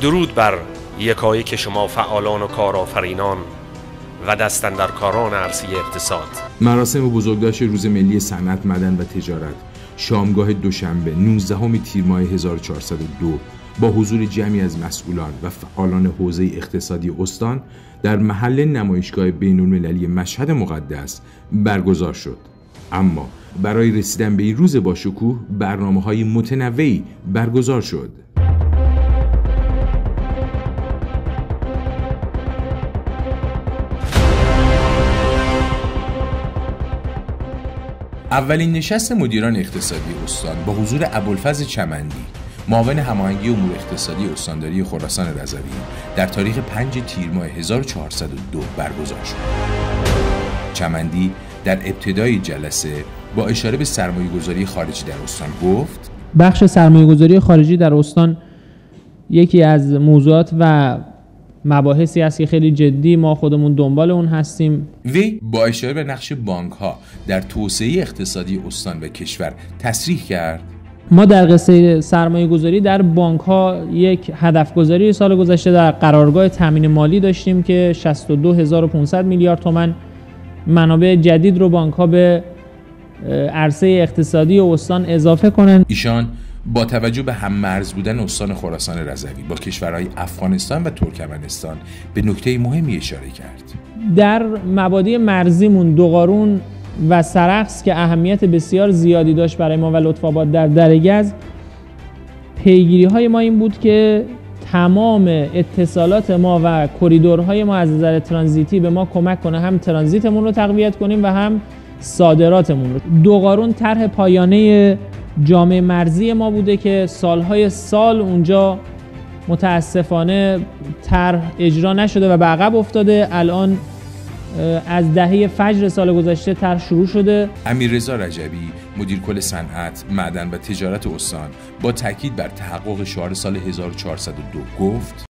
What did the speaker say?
درود بر یکایک شما فعالان و کارآفرینان و دستاندرکاران عرصه اقتصاد. مراسم بزرگداشت روز ملی صنعت، معدن و تجارت شامگاه دوشنبه 19 تیر ماه 1402 با حضور جمعی از مسئولان و فعالان حوزه اقتصادی استان در محل نمایشگاه بین‌المللی مشهد مقدس برگزار شد. اما برای رسیدن به این روز باشکوه برنامه‌های متنوعی برگزار شد. اولین نشست مدیران اقتصادی استان با حضور ابوالفضل چمندی، معاون هماهنگی امور اقتصادی استانداری خراسان رضوی در تاریخ 5 تیر ماه 1402 برگزار شد. چمندی در ابتدای جلسه با اشاره به سرمایه‌گذاری خارجی در استان گفت: بخش سرمایه‌گذاری خارجی در استان یکی از موضوعات و مباحثی است که خیلی جدی ما خودمون دنبال اون هستیم. وی با اشاره به نقش بانک‌ها در توسعه اقتصادی استان و کشور تصریح کرد: ما در قصه سرمایه‌گذاری در بانک‌ها یک هدف‌گذاری سال گذشته در قرارگاه تامین مالی داشتیم که 62500 میلیارد تومان منابع جدید رو بانک‌ها به عرصه اقتصادی استان اضافه کنند. ایشان با توجه به هم‌مرز بودن استان خراسان رضوی با کشورهای افغانستان و ترکمنستان به نکته مهمی اشاره کرد. در مبادی مرزیمون دوقارون و سرخس که اهمیت بسیار زیادی داشت برای ما و لطف‌آباد در درگز، پیگیری‌های ما این بود که تمام اتصالات ما و کریدورهای ما از نظر ترانزیتی به ما کمک کنه هم ترانزیتمون رو تقویت کنیم و هم صادراتمون رو. دوقارون طرح پایانه جامعه مرزی ما بوده که سالهای سال اونجا متاسفانه طرح اجرا نشده و به عقب افتاده. الان از دهه فجر سال گذشته طرح شروع شده. امیررضا رجبی، مدیر کل صنعت، معدن و تجارت استان با تاکید بر تحقق شعار سال 1402 گفت: